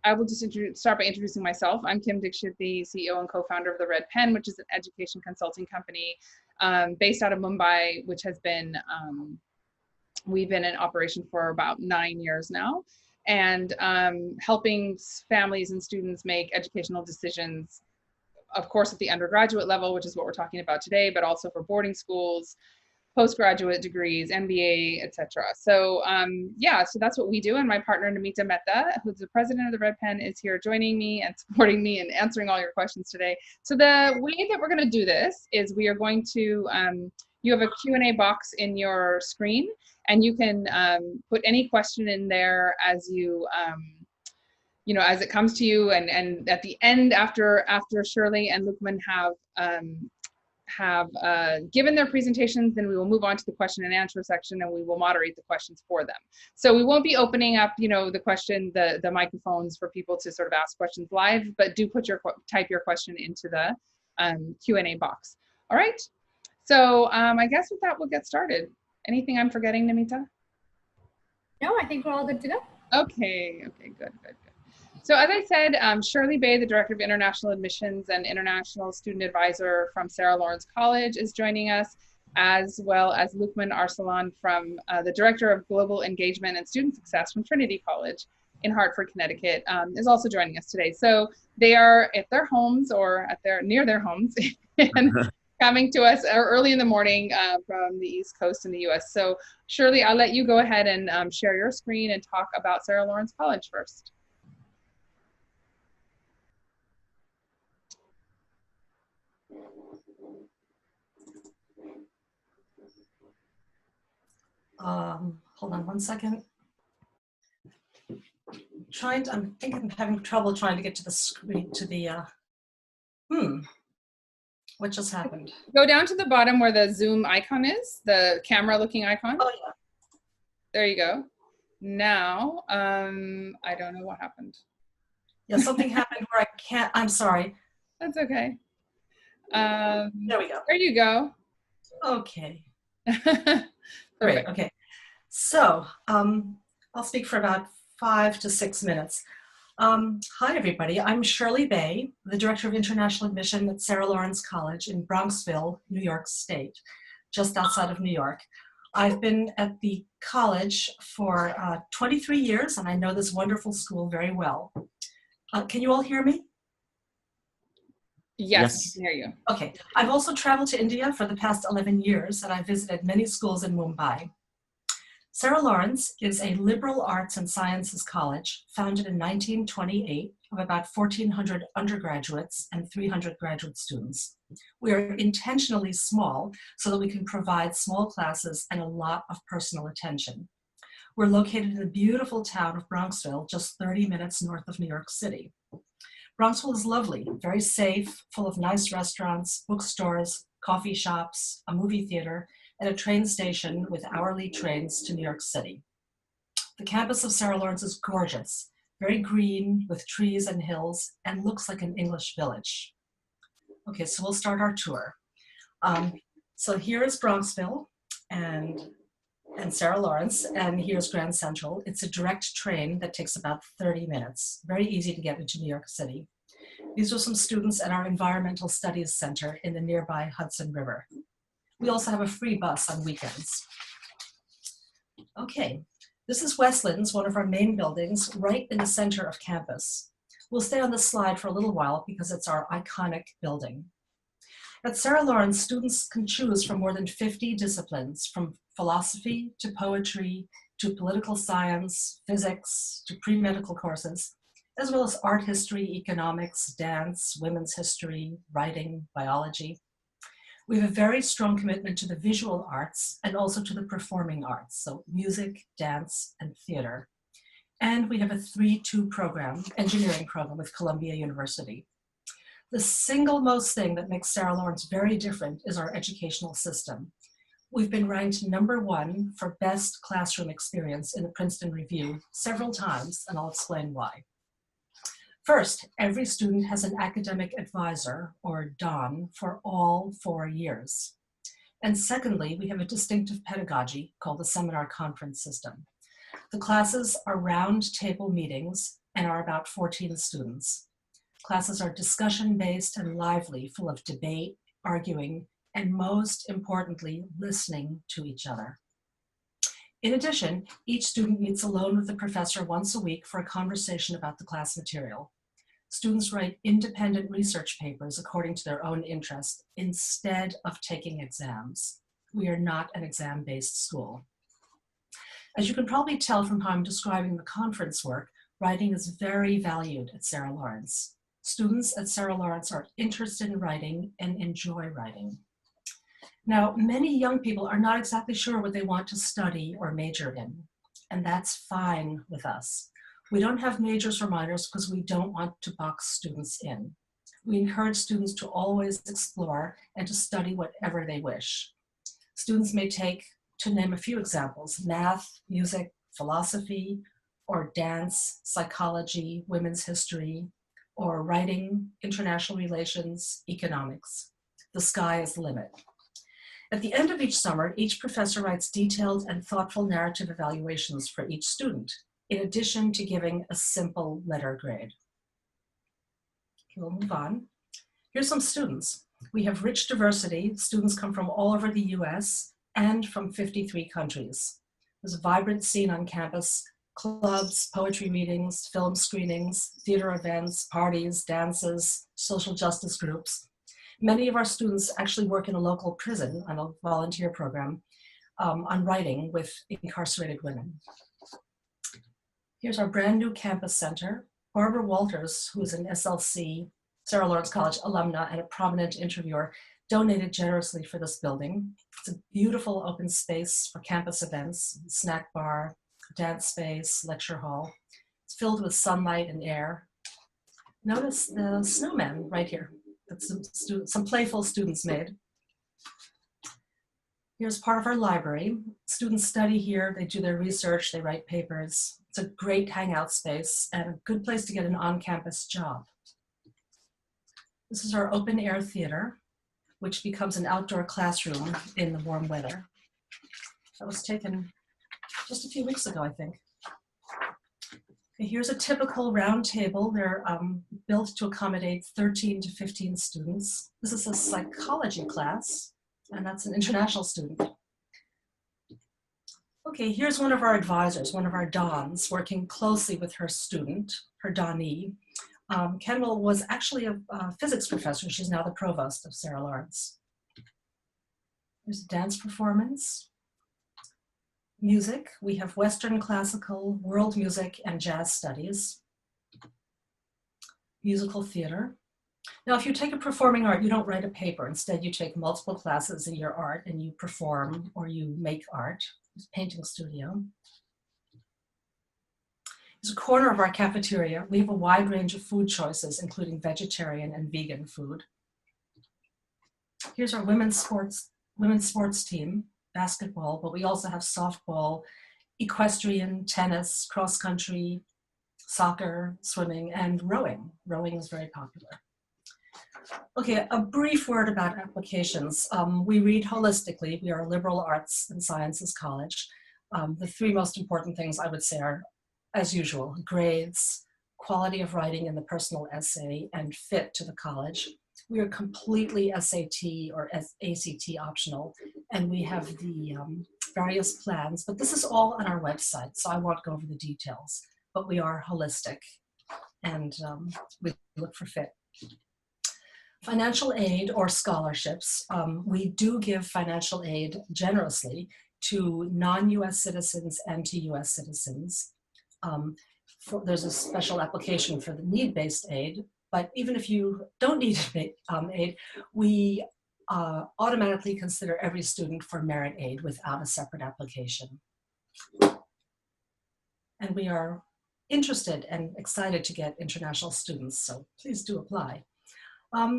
I will just start by introducing myself. I'm Kim Dixit, the CEO and co-founder of the Red Pen, which is an education consulting company based out of Mumbai, which has been, we've been in operation for about 9 years now, and helping families and students make educational decisions, of course, at the undergraduate level, which is what we're talking about today, but also for boarding schools, postgraduate degrees, MBA, etc. So yeah, so that's what we do. And my partner, Namita Mehta, who's the president of the Red Pen, is here joining me and supporting me and answering all your questions today. So the way that we're going to do this is we are going to, you have a Q&A box in your screen, and you can put any question in there as you, you know, as it comes to you. And at the end, after Shirley and Lukman have given their presentations, then we will move on to the question and answer section, and we will moderate the questions for them. So we won't be opening up, you know, the microphones for people to sort of ask questions live, but do put type your question into the Q&A box. All right. So I guess with that, we'll get started. Anything I'm forgetting, Namita? No, I think we're all good to go. Okay. Okay. Good. So as I said, Shirley Bay, the Director of International Admissions and International Student Advisor from Sarah Lawrence College, is joining us, as well as Lukman Arsalan, from the Director of Global Engagement and Student Success from Trinity College in Hartford, Connecticut, is also joining us today. So they are at their homes or near their homes and coming to us early in the morning from the East Coast in the US. So Shirley, I'll let you go ahead and share your screen and talk about Sarah Lawrence College first. Hold on one second. I'm thinking I'm having trouble trying to get to the screen, to the, what just happened? Go down to the bottom where the Zoom icon is, the camera looking icon. Oh yeah. There you go. Now, I don't know what happened. Yeah, something happened where I can't, I'm sorry. That's okay. There we go. There you go. Okay. Great, okay. So I'll speak for about 5 to 6 minutes. Hi, everybody. I'm Shirley Bay, the Director of International Admission at Sarah Lawrence College in Bronxville, New York State, just outside of New York. I've been at the college for 23 years, and I know this wonderful school very well. Can you all hear me? Yes, I can hear you. Okay. I've also traveled to India for the past 11 years, and I've visited many schools in Mumbai. Sarah Lawrence is a liberal arts and sciences college founded in 1928 of about 1,400 undergraduates and 300 graduate students. We are intentionally small so that we can provide small classes and a lot of personal attention. We're located in the beautiful town of Bronxville, just 30 minutes north of New York City. Bronxville is lovely, very safe, full of nice restaurants, bookstores, coffee shops, a movie theater, and a train station with hourly trains to New York City. The campus of Sarah Lawrence is gorgeous, very green with trees and hills, and looks like an English village. Okay, so we'll start our tour. So here is Bronxville and Sarah Lawrence, and here's Grand Central. It's a direct train that takes about 30 minutes. Very easy to get into New York City. These are some students at our Environmental Studies Center in the nearby Hudson River. We also have a free bus on weekends. Okay, this is Westlands, one of our main buildings, right in the center of campus. We'll stay on this slide for a little while because it's our iconic building. At Sarah Lawrence, students can choose from more than 50 disciplines, from philosophy to poetry to political science, physics to pre-medical courses, as well as art history, economics, dance, women's history, writing, biology. We have a very strong commitment to the visual arts and also to the performing arts, so music, dance, and theater. And we have a 3-2 program, engineering program with Columbia University. The single most thing that makes Sarah Lawrence very different is our educational system. We've been ranked #1 for best classroom experience in the Princeton Review several times, and I'll explain why. First, every student has an academic advisor, or DON, for all 4 years. And secondly, we have a distinctive pedagogy called the seminar conference system. The classes are round table meetings, and are about 14 students. Classes are discussion-based and lively, full of debate, arguing, and most importantly, listening to each other. In addition, each student meets alone with the professor once a week for a conversation about the class material. Students write independent research papers according to their own interest instead of taking exams. We are not an exam-based school. As you can probably tell from how I'm describing the conference work, writing is very valued at Sarah Lawrence. Students at Sarah Lawrence are interested in writing and enjoy writing. Now, many young people are not exactly sure what they want to study or major in, and that's fine with us. We don't have majors or minors because we don't want to box students in. We encourage students to always explore and to study whatever they wish. Students may take, to name a few examples, math, music, philosophy, or dance, psychology, women's history, or writing, international relations, economics. The sky is the limit. At the end of each summer, each professor writes detailed and thoughtful narrative evaluations for each student, in addition to giving a simple letter grade. We'll move on. Here's some students. We have rich diversity. Students come from all over the US and from 53 countries. There's a vibrant scene on campus: clubs, poetry readings, film screenings, theater events, parties, dances, social justice groups. Many of our students actually work in a local prison on a volunteer program on writing with incarcerated women. Here's our brand new campus center. Barbara Walters, who is an SLC, Sarah Lawrence College alumna and a prominent interviewer, donated generously for this building. It's a beautiful open space for campus events, snack bar, dance space, lecture hall. It's filled with sunlight and air. Notice the snowman right here that some playful students made. Here's part of our library. Students study here, they do their research, they write papers. It's a great hangout space and a good place to get an on-campus job. This is our open air theater, which becomes an outdoor classroom in the warm weather. That was taken just a few weeks ago, I think. Okay, here's a typical round table. They're built to accommodate 13 to 15 students. This is a psychology class, and that's an international student. Okay, here's one of our advisors, one of our dons, working closely with her student, her donee. Kendall was actually a physics professor. She's now the provost of Sarah Lawrence. There's a dance performance. Music, we have Western classical, world music, and jazz studies. Musical theater. Now, if you take a performing art, you don't write a paper. Instead, you take multiple classes in your art and you perform or you make art. There's a painting studio. There's a corner of our cafeteria. We have a wide range of food choices, including vegetarian and vegan food. Here's our women's sports team. Basketball, but we also have softball, equestrian, tennis, cross country, soccer, swimming, and rowing. Rowing is very popular. Okay, a brief word about applications. We read holistically. We are a liberal arts and sciences college. The three most important things I would say are, as usual, grades, quality of writing in the personal essay, and fit to the college. We are completely SAT or ACT optional, and we have the various plans, but this is all on our website, so I won't go over the details, but we are holistic, and we look for fit. Financial aid or scholarships. We do give financial aid generously to non-US citizens and to US citizens. There's a special application for the need-based aid, but even if you don't need aid, we automatically consider every student for merit aid without a separate application. And we are interested and excited to get international students, so please do apply.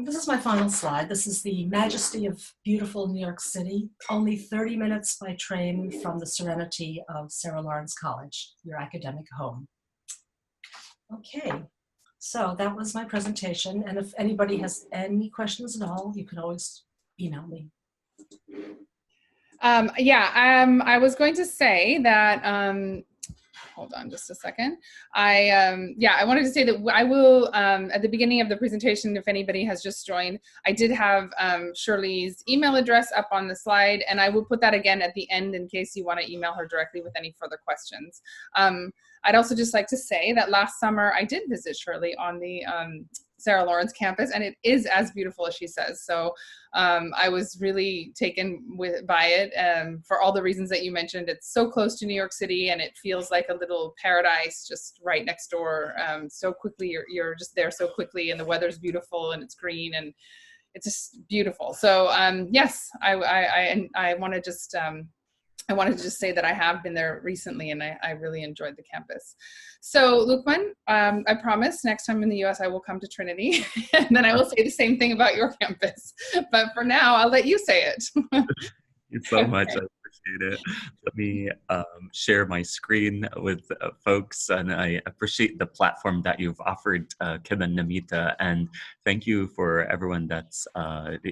This is my final slide. This is the majesty of beautiful New York City, only 30 minutes by train from the serenity of Sarah Lawrence College, your academic home. Okay. So that was my presentation, and if anybody has any questions at all, you can always email me. I was going to say that hold on just a second. I wanted to say that I will, at the beginning of the presentation, if anybody has just joined, I did have Shirley's email address up on the slide, and I will put that again at the end in case you want to email her directly with any further questions. I'd also just like to say that last summer I did visit Shirley on the Sarah Lawrence campus, and it is as beautiful as she says. So I was really taken by it for all the reasons that you mentioned. It's so close to New York City, and it feels like a little paradise just right next door. So quickly, you're just there so quickly, and the weather's beautiful, and it's green, and it's just beautiful. So yes, I want to just I wanted to just say that I have been there recently, and I really enjoyed the campus. So Lukman, I promise next time in the US I will come to Trinity, and then I will say the same thing about your campus. But for now, I'll let you say it. Thank you so much. I appreciate it. Let me share my screen with folks, and I appreciate the platform that you've offered, Kim and Namita, and thank you for everyone that's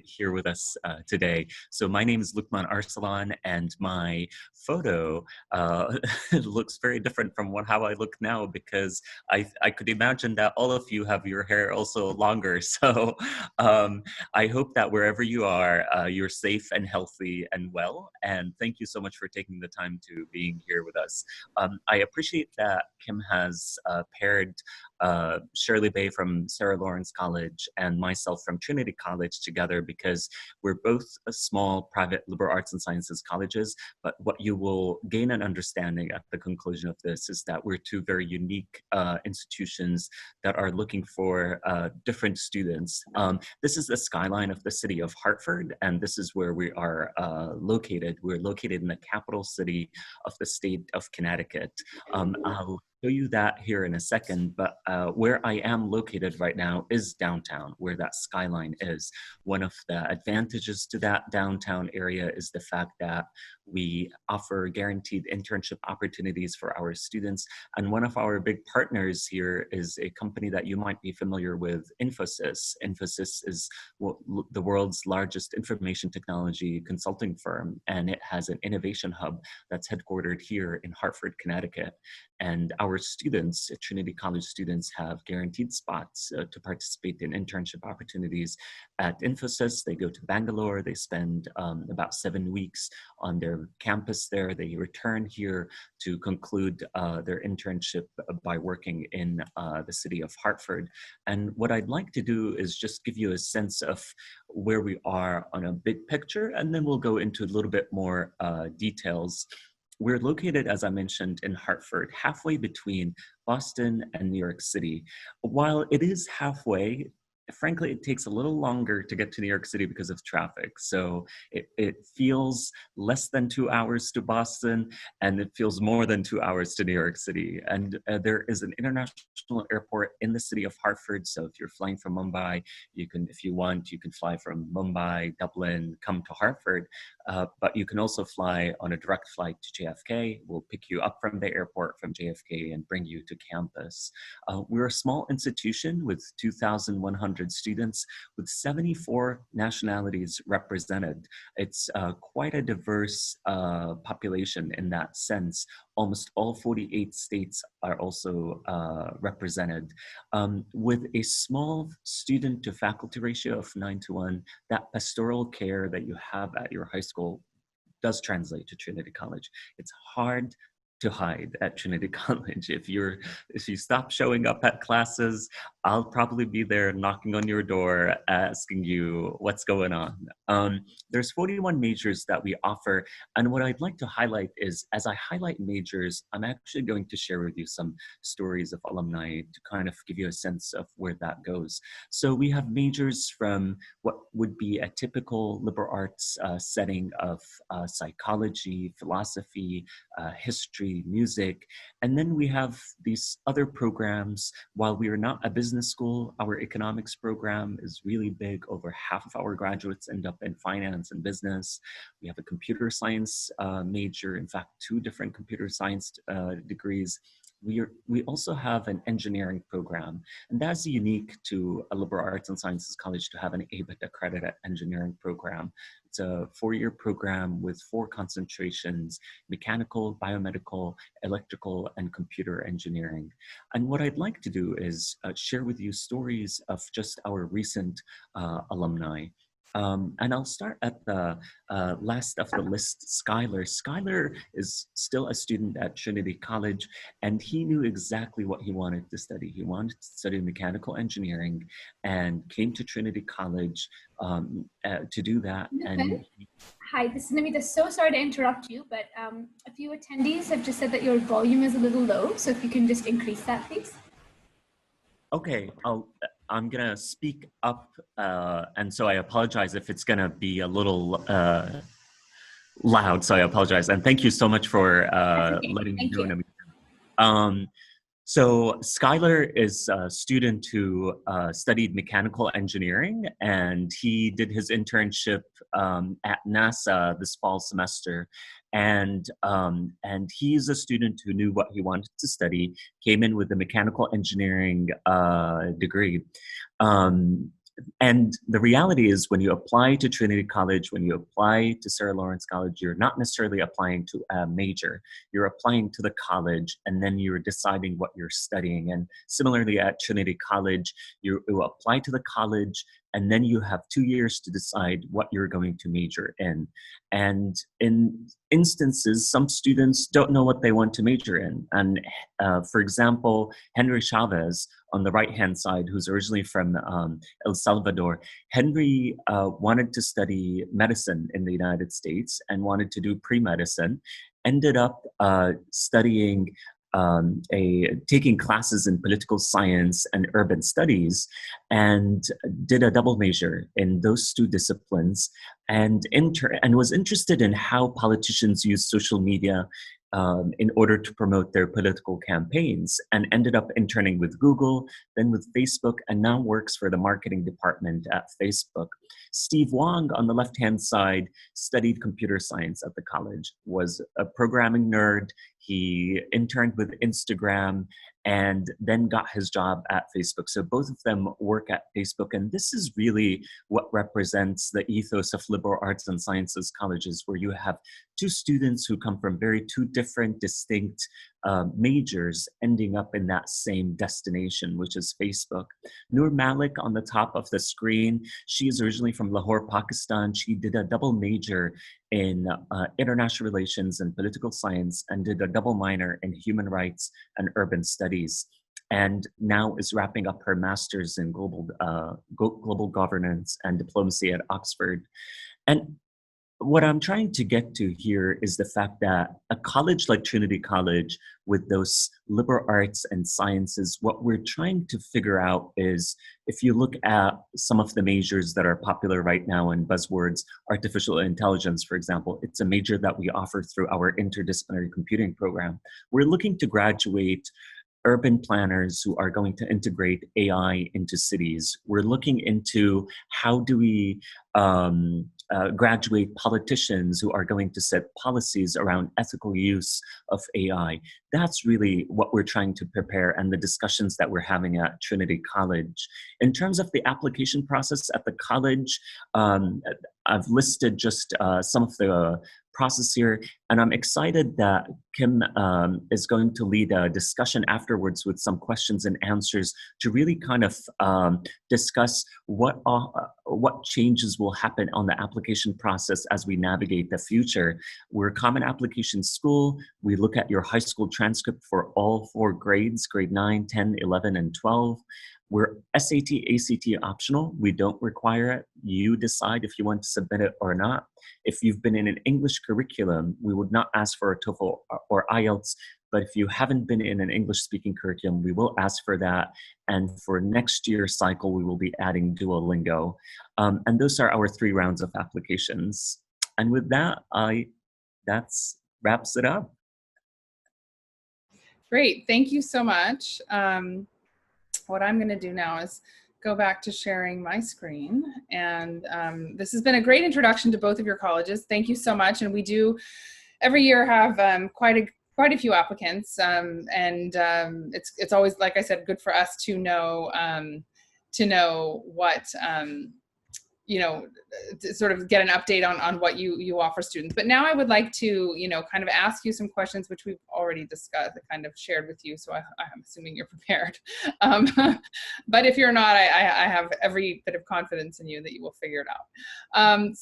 here with us today. So my name is Lukman Arsalan, and my photo looks very different from how I look now, because I could imagine that all of you have your hair also longer. So I hope that wherever you are, you're safe and healthy and well, and thank you so much for taking the time to being here with us. I appreciate that Kim has paired Shirley Bay from Sarah Lawrence College and myself from Trinity College together, because we're both small private liberal arts and sciences colleges, but what you will gain an understanding at the conclusion of this is that we're two very unique institutions that are looking for different students. This is the skyline of the city of Hartford, and this is where we are located. We're located in the capital city of the state of Connecticut. I'll show you that here in a second, but where I am located right now is downtown, where that skyline is. One of the advantages to that downtown area is the fact that we offer guaranteed internship opportunities for our students. And one of our big partners here is a company that you might be familiar with, Infosys. Infosys is the world's largest information technology consulting firm, and it has an innovation hub that's headquartered here in Hartford, Connecticut. And our students, Trinity College students, have guaranteed spots to participate in internship opportunities at Infosys. They go to Bangalore, they spend about 7 weeks on their campus there. They return here to conclude their internship by working in the city of Hartford. And what I'd like to do is just give you a sense of where we are on a big picture, and then we'll go into a little bit more details. We're located, as I mentioned, in Hartford, halfway between Boston and New York City. While it is halfway, frankly, it takes a little longer to get to New York City because of traffic. So it feels less than 2 hours to Boston, and it feels more than 2 hours to New York City. And there is an international airport in the city of Hartford. So if you're flying from Mumbai, you can, if you want, you can fly from Mumbai, Dublin, come to Hartford. But you can also fly on a direct flight to JFK. We'll pick you up from the airport from JFK and bring you to campus. We're a small institution with 2,100 students with 74 nationalities represented. It's quite a diverse population in that sense. Almost all 48 states are also represented. With a small student to faculty ratio of 9:1, that pastoral care that you have at your high school does translate to Trinity College. It's hard to hide at Trinity College. If you stop showing up at classes, I'll probably be there knocking on your door asking you what's going on. There's 41 majors that we offer, and what I'd like to highlight is, as I highlight majors, I'm actually going to share with you some stories of alumni to kind of give you a sense of where that goes. So we have majors from what would be a typical liberal arts setting of psychology, philosophy, history, music. And then we have these other programs. While we are not a business school, our economics program is really big. Over half of our graduates end up in finance and business. We have a computer science major, in fact, 2 different computer science degrees. We also have an engineering program, and that's unique to a liberal arts and sciences college to have an ABET accredited engineering program. It's a 4-year program with 4 concentrations: mechanical, biomedical, electrical, and computer engineering. And what I'd like to do is share with you stories of just our recent alumni. And I'll start at the last of the list, Skylar. Skylar is still a student at Trinity College, and he knew exactly what he wanted to study. He wanted to study mechanical engineering and came to Trinity College to do that. And hi, this is Namita. So sorry to interrupt you, but a few attendees have just said that your volume is a little low. So if you can just increase that, please. Okay, I'm gonna speak up, and so I apologize if it's gonna be a little loud, so I apologize. And thank you so much for letting me know. So Skylar is a student who studied mechanical engineering, and he did his internship at NASA this fall semester. And he's a student who knew what he wanted to study, came in with a mechanical engineering degree. And the reality is, when you apply to Trinity College, when you apply to Sarah Lawrence College, you're not necessarily applying to a major. You're applying to the college, and then you're deciding what you're studying. And similarly at Trinity College, you apply to the college, and then you have 2 years to decide what you're going to major in. And in instances, some students don't know what they want to major in. And for example, Henry Chavez on the right-hand side, who's originally from El Salvador, Henry wanted to study medicine in the United States and wanted to do pre-medicine, ended up studying taking classes in political science and urban studies, and did a double major in those 2 disciplines, and was interested in how politicians use social media in order to promote their political campaigns, and ended up interning with Google, then with Facebook, and now works for the marketing department at Facebook. Steve Wong, on the left-hand side, studied computer science at the college, was a programming nerd. He interned with Instagram and then got his job at Facebook. So both of them work at Facebook. And this is really what represents the ethos of liberal arts and sciences colleges, where you have 2 students who come from 2 different, distinct majors ending up in that same destination, which is Facebook. Noor Malik on the top of the screen, she is originally from Lahore, Pakistan. She did a double major in international relations and political science, and did a double minor in human rights and urban studies, and now is wrapping up her master's in global governance and diplomacy at Oxford. And what I'm trying to get to here is the fact that a college like Trinity College, with those liberal arts and sciences, what we're trying to figure out is, if you look at some of the majors that are popular right now in buzzwords, artificial intelligence, for example, it's a major that we offer through our interdisciplinary computing program. We're looking to graduate urban planners who are going to integrate AI into cities. We're looking into how do we graduate politicians who are going to set policies around ethical use of AI. That's really what we're trying to prepare, and the discussions that we're having at Trinity College. In terms of the application process at the college, I've listed just some of the process here, and I'm excited that Kim is going to lead a discussion afterwards with some questions and answers to really kind of discuss what changes will happen on the application process as we navigate the future. We're a common application school. We look at your high school transcript for all 4 grades, grade 9, 10, 11, and 12. We're SAT, ACT optional. We don't require it. You decide if you want to submit it or not. If you've been in an English curriculum, we would not ask for a TOEFL or IELTS, but if you haven't been in an English-speaking curriculum, we will ask for that. And for next year's cycle, we will be adding Duolingo. And those are our 3 rounds of applications. And with that, that wraps it up. Great, thank you so much. What I'm going to do now is go back to sharing my screen. And this has been a great introduction to both of your colleges. Thank you so much. And we do every year have quite a few applicants. It's always, like I said, good for us to know what you know, to sort of get an update on what you offer students. But now I would like to, you know, kind of ask you some questions, which we've already discussed, kind of shared with you. So I'm assuming you're prepared. But if you're not, I have every bit of confidence in you that you will figure it out.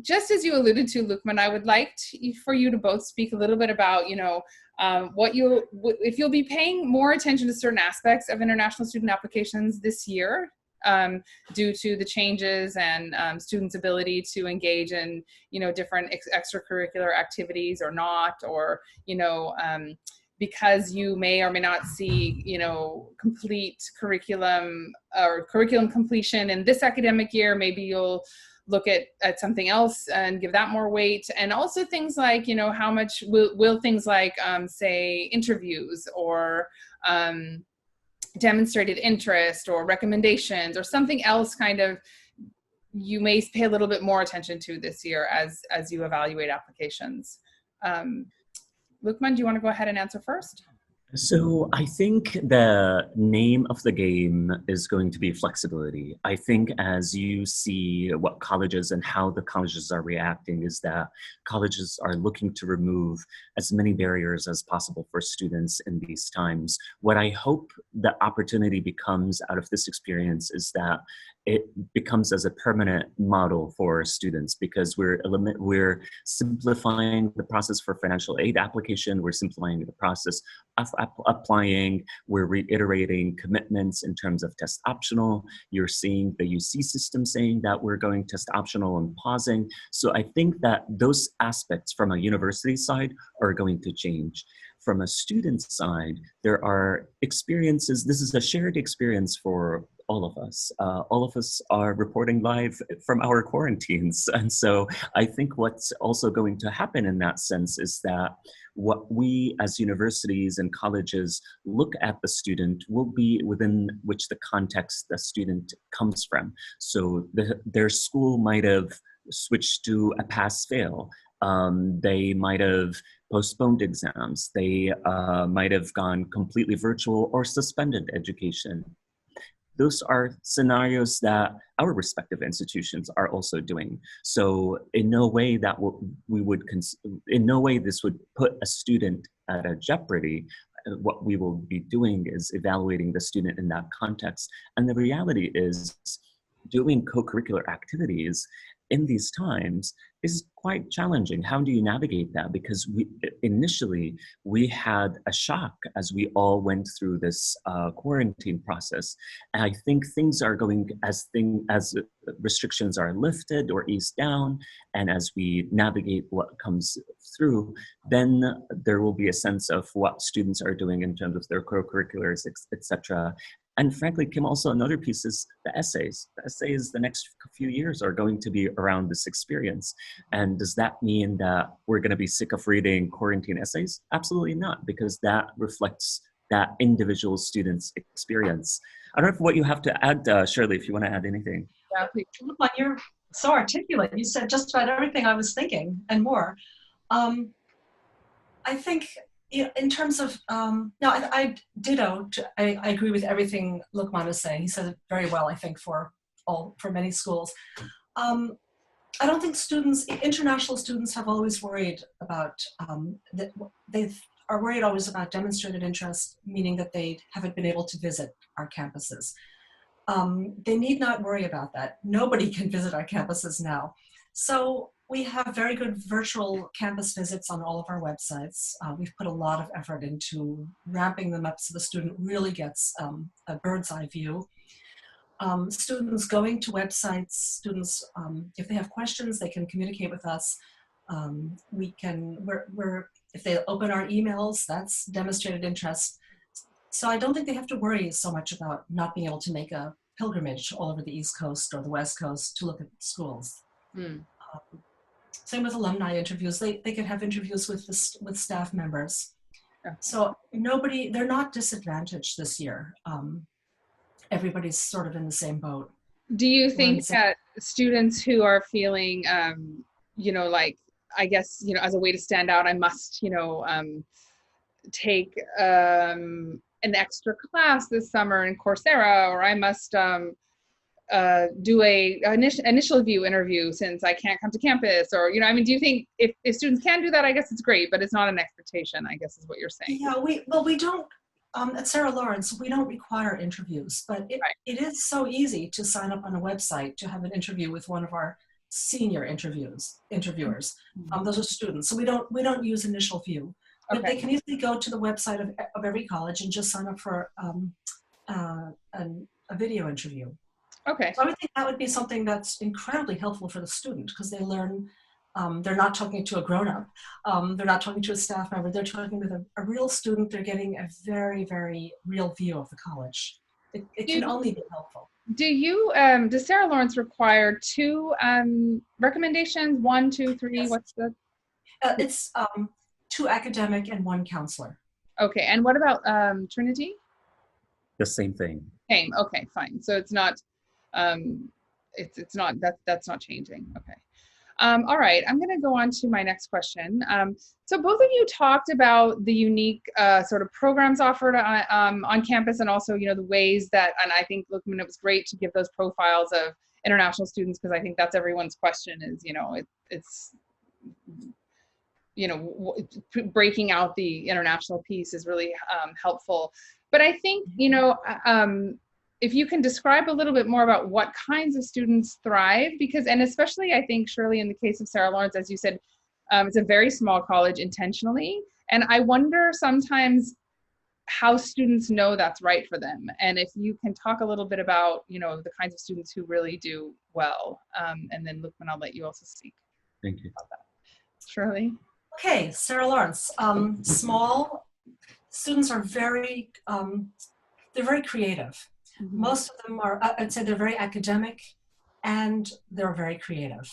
Just as you alluded to, Lukman, I would like for you to both speak a little bit about, you know, if you'll be paying more attention to certain aspects of international student applications this year, due to the changes and students' ability to engage in, you know, different extracurricular activities or not, or, you know, because you may or may not see, you know, complete curriculum or curriculum completion in this academic year, maybe you'll look at something else and give that more weight. And also things like, you know, how much will things like, say, interviews or demonstrated interest or recommendations or something else kind of you may pay a little bit more attention to this year as you evaluate applications. Lukman, do you want to go ahead and answer first? So I think the name of the game is going to be flexibility. I think as you see what colleges and how the colleges are reacting is that colleges are looking to remove as many barriers as possible for students in these times. What I hope the opportunity becomes out of this experience is that it becomes as a permanent model for students, because we're simplifying the process for financial aid application, we're simplifying the process of applying, we're reiterating commitments in terms of test optional. You're seeing the UC system saying that we're going test optional and pausing. So I think that those aspects from a university side are going to change. From a student side, there are experiences, this is a shared experience for all of us. All of us are reporting live from our quarantines. And so I think what's also going to happen in that sense is that what we as universities and colleges look at the student will be within which the context the student comes from. So their school might have switched to a pass-fail. They might have postponed exams. They might have gone completely virtual or suspended education. Those are scenarios that our respective institutions are also doing. So in no way that in no way this would put a student at a jeopardy. What we will be doing is evaluating the student in that context. And the reality is doing co-curricular activities in these times is quite challenging. How do you navigate that? Because initially we had a shock as we all went through this quarantine process. And I think things are going as restrictions are lifted or eased down, and as we navigate what comes through, then there will be a sense of what students are doing in terms of their co-curriculars, etc. And frankly, Kim, also another piece is the essays. The essays the next few years are going to be around this experience. And does that mean that we're going to be sick of reading quarantine essays? Absolutely not, because that reflects that individual student's experience. I don't know what you have to add, Shirley, if you want to add anything. Yeah, please. Look, you're so articulate. You said just about everything I was thinking and more. I think, in terms of, I agree with everything Lukman is saying. He said it very well, I think, for many schools. I don't think international students have always worried about, they are worried always about demonstrated interest, meaning that they haven't been able to visit our campuses. They need not worry about that. Nobody can visit our campuses now. So we have very good virtual campus visits on all of our websites. We've put a lot of effort into ramping them up so the student really gets a bird's eye view. Students going to websites, if they have questions, they can communicate with us. If they open our emails, that's demonstrated interest. So I don't think they have to worry so much about not being able to make a pilgrimage all over the East Coast or the West Coast to look at schools. Same with alumni interviews. They can have interviews with staff members. Yeah. So they're not disadvantaged this year. Everybody's sort of in the same boat. Do you think that students who are feeling, like, I guess, as a way to stand out, I must, take an extra class this summer in Coursera, or I must, do a initial view interview since I can't come to campus, or, you know, I mean, do you think if students can do that, I guess it's great, but it's not an expectation, I guess is what you're saying. Yeah, we don't, at Sarah Lawrence, we don't require interviews, but it is so easy to sign up on a website to have an interview with one of our senior interviewers. Those are students, so we don't use initial view, but they can easily go to the website of every college and just sign up for a video interview. Okay. So I would think that would be something that's incredibly helpful for the student, because they learn, they're not talking to a grown-up, they're not talking to a staff member, they're talking with a real student, they're getting a very, very real view of the college. It can only be helpful. Do you, does Sarah Lawrence require 2 recommendations, 1, 2, 3, Yes. what's the? It's 2 academic and 1 counselor. Okay, and what about Trinity? The same thing. Same, okay, fine. So it's not, it's not, that's not changing, okay. All right, I'm gonna go on to my next question. So both of you talked about the unique sort of programs offered on campus, and also, you know, the ways that, and I think, Lukman, it was great to give those profiles of international students, because I think that's everyone's question is, you know, it's, you know, breaking out the international piece is really helpful. But I think, you know, if you can describe a little bit more about what kinds of students thrive, because, and especially I think, Shirley, in the case of Sarah Lawrence, as you said, it's a very small college intentionally. And I wonder sometimes how students know that's right for them. And if you can talk a little bit about, you know, the kinds of students who really do well. And then Lukman, I'll let you also speak. Thank you. About that. Shirley? Okay, Sarah Lawrence. Small students are very, they're very creative. Mm-hmm. Most of them are, I'd say they're very academic, and they're very creative.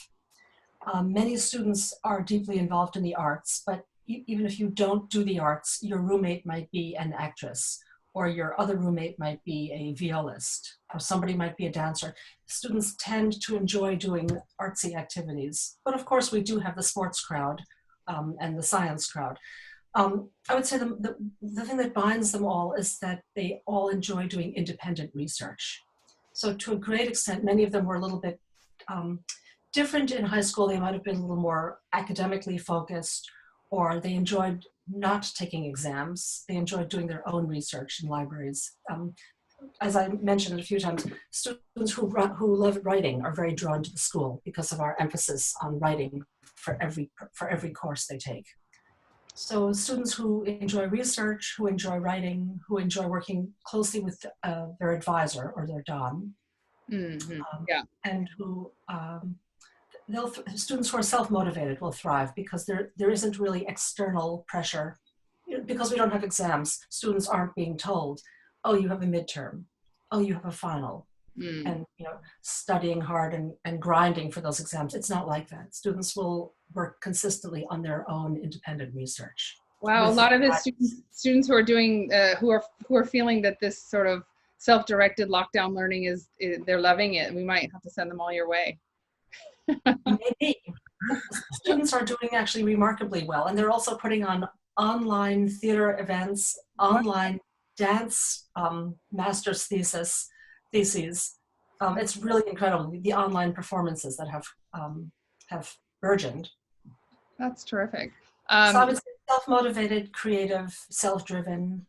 Many students are deeply involved in the arts, but even if you don't do the arts, your roommate might be an actress, or your other roommate might be a violist, or somebody might be a dancer. Students tend to enjoy doing artsy activities, but of course we do have the sports crowd and the science crowd. I would say the thing that binds them all is that they all enjoy doing independent research. So to a great extent, many of them were a little bit different in high school. They might have been a little more academically focused, or they enjoyed not taking exams. They enjoyed doing their own research in libraries. As I mentioned a few times, students who love writing are very drawn to the school because of our emphasis on writing for every course they take. So students who enjoy research, who enjoy writing, who enjoy working closely with their advisor or their Don, and who students who are self-motivated will thrive, because there isn't really external pressure. Because we don't have exams, students aren't being told, oh, you have a midterm, oh, you have a final, and, you know, studying hard and grinding for those exams. It's not like that. Students will work consistently on their own independent research. Wow, a lot of the students who are doing, who are feeling that this sort of self-directed lockdown learning they're loving it. We might have to send them all your way. Maybe. Students are doing actually remarkably well, and they're also putting on online theater events, online dance master's theses. It's really incredible, the online performances that have burgeoned. That's terrific. So I would say self-motivated, creative, self-driven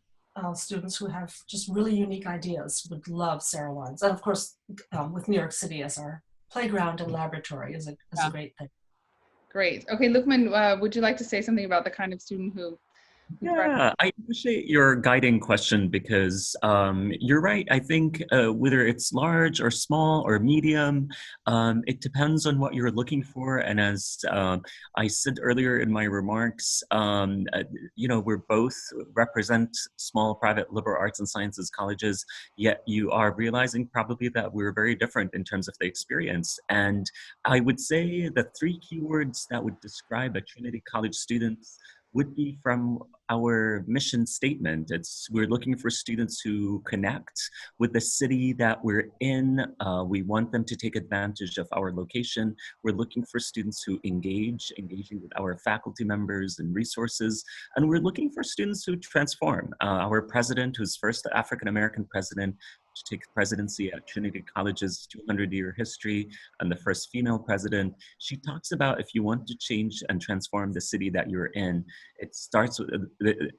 students who have just really unique ideas would love Sarah Lawrence. And of course, with New York City as our playground and laboratory is a great thing. Great. Okay, Lukman, would you like to say something about the kind of student who Yeah, I appreciate your guiding question, because you're right. I think whether it's large or small or medium, it depends on what you're looking for. And as I said earlier in my remarks, you know, we're both represent small private liberal arts and sciences colleges, yet you are realizing probably that we're very different in terms of the experience. And I would say the 3 keywords that would describe a Trinity College student would be from our mission statement. We're looking for students who connect with the city that we're in. We want them to take advantage of our location. We're looking for students who engaging with our faculty members and resources. And we're looking for students who transform. Our president, who's first African-American president, to take presidency at Trinity College's 200-year history and the first female president. She talks about if you want to change and transform the city that you're in, it starts with,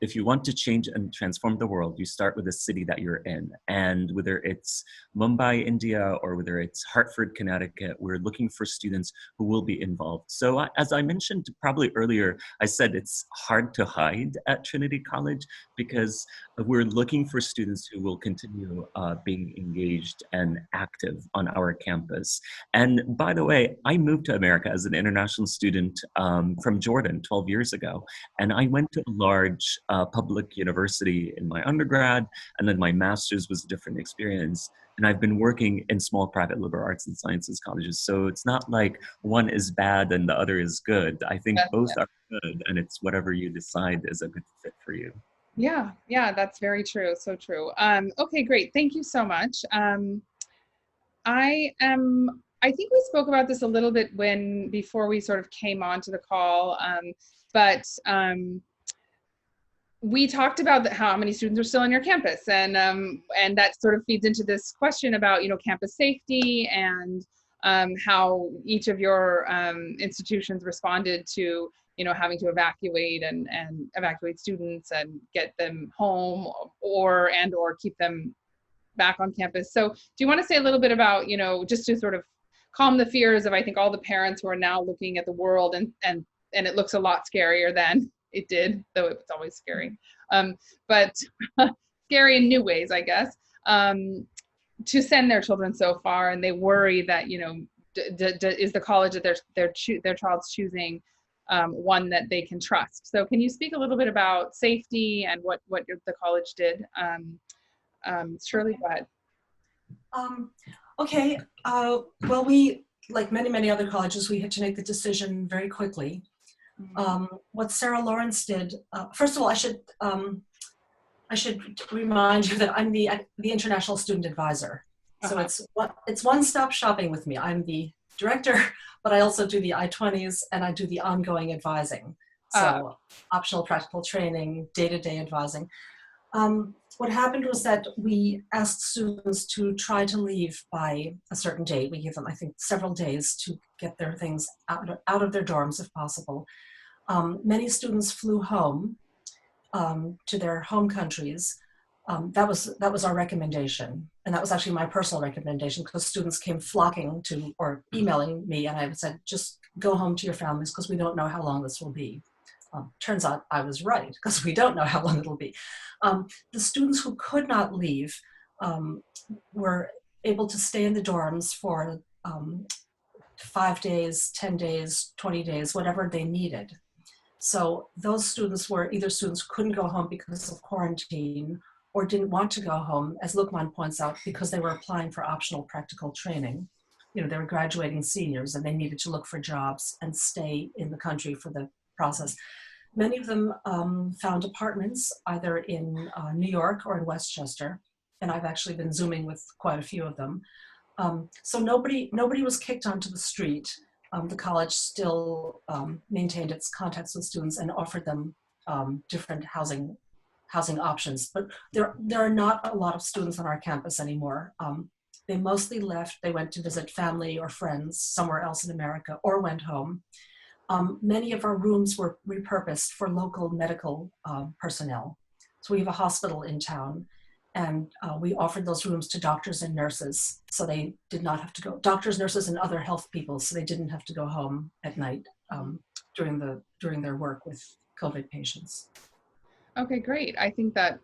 if you want to change and transform the world, you start with the city that you're in. And whether it's Mumbai, India, or whether it's Hartford, Connecticut, we're looking for students who will be involved. So as I mentioned probably earlier, I said it's hard to hide at Trinity College because we're looking for students who will continue being engaged and active on our campus. And by the way, I moved to America as an international student from Jordan 12 years ago. And I went to a large public university in my undergrad, and then my master's was a different experience. And I've been working in small private liberal arts and sciences colleges. So it's not like one is bad and the other is good. I think both are good, and it's whatever you decide is a good fit for you. Yeah, yeah, that's very true. So true. Okay, great. Thank you so much. I think we spoke about this a little bit before we sort of came onto the call, but we talked about how many students are still on your campus, and that sort of feeds into this question about, you know, campus safety and how each of your institutions responded to, you know, having to evacuate and evacuate students and get them home or keep them back on campus. So do you want to say a little bit about, you know, just to sort of calm the fears of, I think, all the parents who are now looking at the world and it looks a lot scarier than it did, though it's always scary, but scary in new ways, I guess, to send their children so far, and they worry that, you know, is the college that their child's choosing one that they can trust. So can you speak a little bit about safety and what the college did? Shirley, go ahead. Okay. Well, we, like many other colleges, we had to make the decision very quickly. What Sarah Lawrence did, first of all, I should remind you that I'm the international student advisor. So it's one-stop shopping with me. I'm the director, but I also do the I-20s and I do the ongoing advising. So optional practical training, day-to-day advising. What happened was that we asked students to try to leave by a certain date. We gave them, I think, several days to get their things out of their dorms if possible. Many students flew home to their home countries. That was our recommendation. And that was actually my personal recommendation, because students came flocking to or emailing me, and I said, just go home to your families because we don't know how long this will be. Turns out I was right, because we don't know how long it'll be. The students who could not leave were able to stay in the dorms for 5 days, 10 days, 20 days, whatever they needed. So those students were either students who couldn't go home because of quarantine or didn't want to go home, as Lukman points out, because they were applying for optional practical training. You know, they were graduating seniors and they needed to look for jobs and stay in the country for the process. Many of them found apartments either in New York or in Westchester, and I've actually been Zooming with quite a few of them. So nobody was kicked onto the street. The college still maintained its contacts with students and offered them different housing options. But there are not a lot of students on our campus anymore. They mostly left. They went to visit family or friends somewhere else in America or went home. Many of our rooms were repurposed for local medical personnel. So we have a hospital in town, and we offered those rooms to doctors and nurses, so they did not have to go, doctors, nurses, and other health people, so they didn't have to go home at night during their work with COVID patients. Okay, great. I think that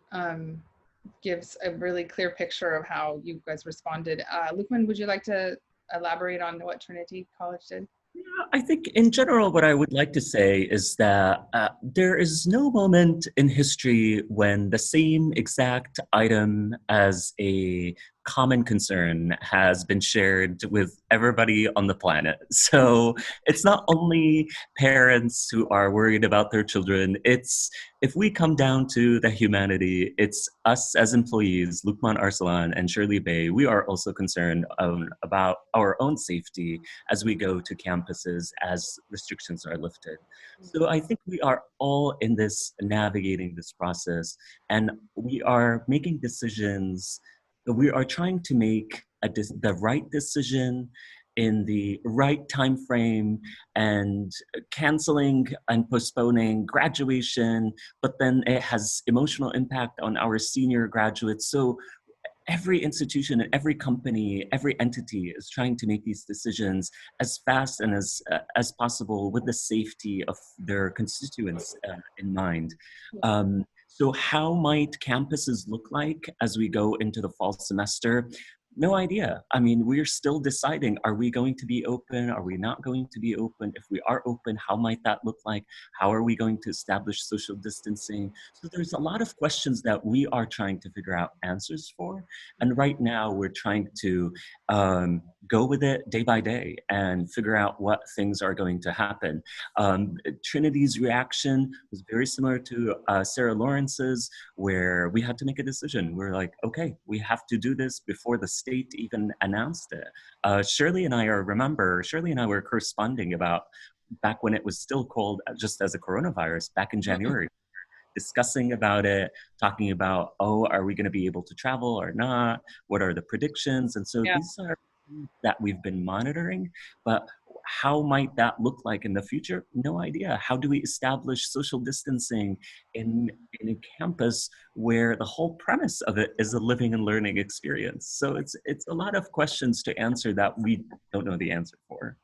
gives a really clear picture of how you guys responded. Lukman, would you like to elaborate on what Trinity College did? Yeah, I think in general, what I would like to say is that there is no moment in history when the same exact item as a common concern has been shared with everybody on the planet. So it's not only parents who are worried about their children, it's, if we come down to the humanity, it's us as employees, Lukman, Arsalan, and Shirley Bay, we are also concerned about our own safety as we go to campuses as restrictions are lifted. So I think we are all in this, navigating this process, and we are making decisions we are trying to make the right decision in the right time frame, and canceling and postponing graduation, but then it has emotional impact on our senior graduates. So every institution and every company, every entity is trying to make these decisions as fast and as possible with the safety of their constituents in mind. So how might campuses look like as we go into the fall semester? No idea. I mean, we're still deciding, are we going to be open? Are we not going to be open? If we are open, how might that look like? How are we going to establish social distancing? So there's a lot of questions that we are trying to figure out answers for. And right now we're trying to go with it day by day and figure out what things are going to happen. Trinity's reaction was very similar to Sarah Lawrence's, where we had to make a decision. We're like, okay, we have to do this before the state even announced it. Shirley and I were corresponding about back when it was still called just as a coronavirus back in January, discussing about it, talking about, oh, are we going to be able to travel or not? What are the predictions? And so these are things that we've been monitoring, but how might that look like in the future? No idea. How do we establish social distancing in a campus where the whole premise of it is a living and learning experience? So it's a lot of questions to answer that we don't know the answer for.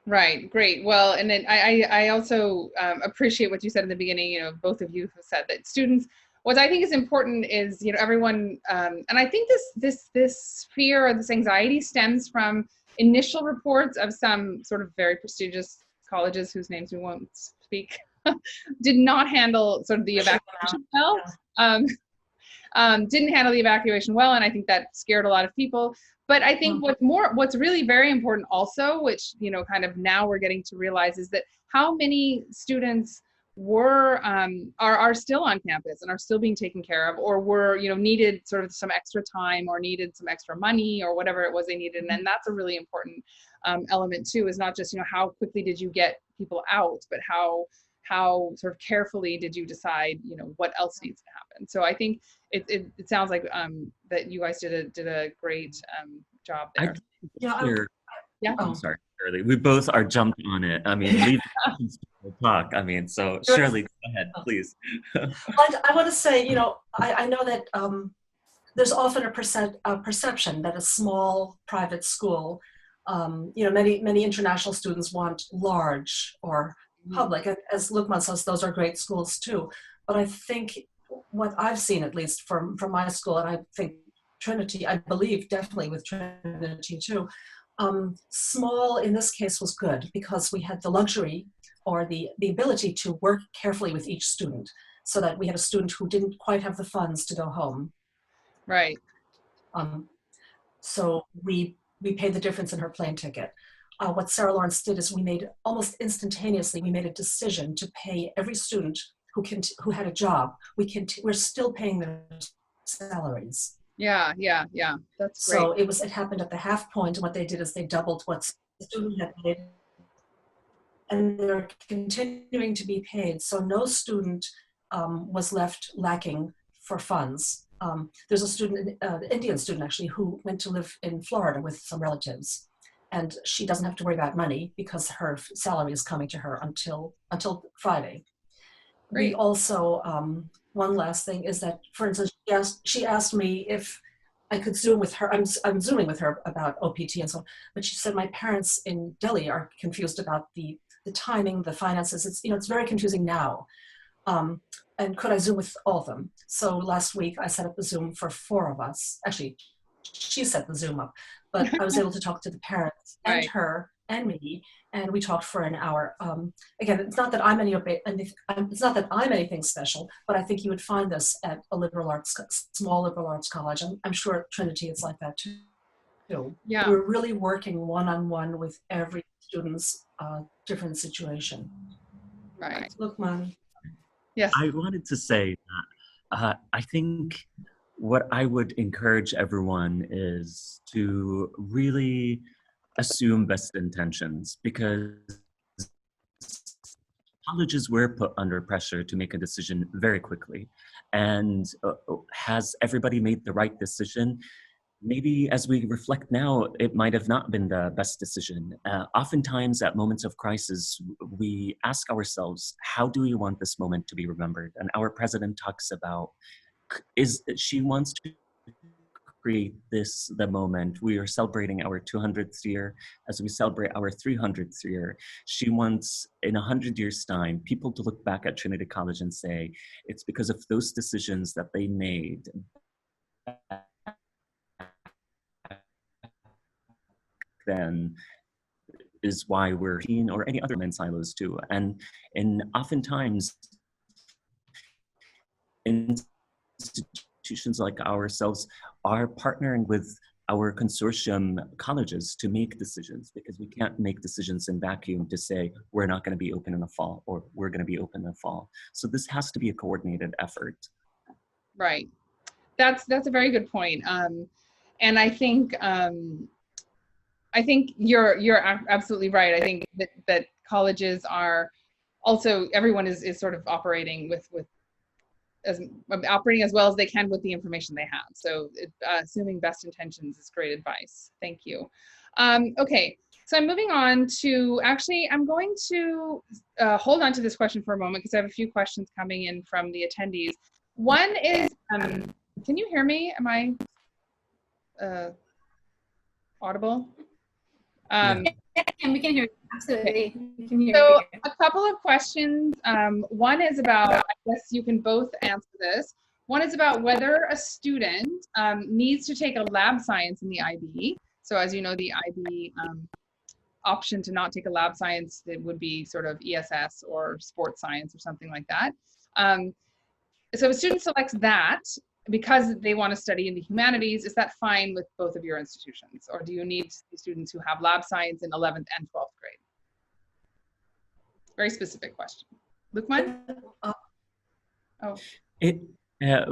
Right. Great. Well, and then I also appreciate what you said in the beginning. You know, both of you have said that students, what I think is important is, you know, everyone, and I think this fear or this anxiety stems from initial reports of some sort of very prestigious colleges whose names we won't speak, did not handle sort of the evacuation well. Didn't handle the evacuation well, and I think that scared a lot of people. But I think what's really very important also, which, you know, kind of now we're getting to realize, is that how many students are still on campus and are still being taken care of, or were, you know, needed sort of some extra time or needed some extra money or whatever it was they needed. And that's a really important element too, is not just, you know, how quickly did you get people out, but how sort of carefully did you decide, you know, what else needs to happen. So I think it sounds like that you guys did a great job there. I'm sorry, Shirley. We both are jumping on it. I mean, leave the talk. I mean, so Shirley, go ahead, please. I want to say, you know, I know that there's often a perception that a small private school, you know, many international students want large or public. As Lukman says, those are great schools too. But I think what I've seen, at least from my school, and I think Trinity, I believe definitely with Trinity too, small in this case was good because we had the luxury or the ability to work carefully with each student, so that we had a student who didn't quite have the funds to go home. Right. So we paid the difference in her plane ticket. What Sarah Lawrence did is we made almost instantaneously, we made a decision to pay every student who had a job. We're still paying their salaries. Yeah, that's great. So it happened at the half point, and what they did is they doubled what the student had paid, and they're continuing to be paid. So no student was left lacking for funds. There's a student, an Indian student actually, who went to live in Florida with some relatives, and she doesn't have to worry about money because her salary is coming to her until Friday. Great. We also, one last thing is that, for instance, she asked me if I could Zoom with her. I'm Zooming with her about OPT and so on, but she said my parents in Delhi are confused about the timing, the finances. It's very confusing now. And could I Zoom with all of them? So last week I set up a Zoom for 4 of us. Actually, she set the Zoom up, but I was able to talk to the parents and her and me, and we talked for an hour. Again, it's not that I'm anything special, but I think you would find this at a small liberal arts college. I'm sure at Trinity it's like that too. Yeah. We're really working one-on-one with every student's different situation. Right. Lukman. Yes. I wanted to say that I think what I would encourage everyone is to really assume best intentions, because colleges were put under pressure to make a decision very quickly. And has everybody made the right decision? Maybe as we reflect now, it might have not been the best decision. Oftentimes at moments of crisis, we ask ourselves, how do we want this moment to be remembered? And our president talks about, she wants to create the moment. We are celebrating our 200th year as we celebrate our 300th year. She wants, in 100 years' time, people to look back at Trinity College and say, it's because of those decisions that they made then is why we're in, or any other men silos too. And oftentimes, institutions like ourselves are partnering with our consortium colleges to make decisions, because we can't make decisions in vacuum to say we're not going to be open in the fall or we're going to be open in the fall. So this has to be a coordinated effort. Right. That's a very good point. And I think you're absolutely right. I think that colleges are also, everyone is sort of operating operating as well as they can with the information they have. So assuming best intentions is great advice. Thank you. Okay, so I'm moving on to, actually, I'm going to hold on to this question for a moment because I have a few questions coming in from the attendees. One is, can you hear me? Am I audible? We can hear you. Absolutely. We can hear So you. a couple of questions. One is about, I guess you can both answer this. One is about whether a student needs to take a lab science in the IB. So as you know, the IB option to not take a lab science, it would be sort of ESS or sports science or something like that. So if a student selects that because they want to study in the humanities, is that fine with both of your institutions? Or do you need students who have lab science in 11th and 12th grade? Very specific question. Lukman?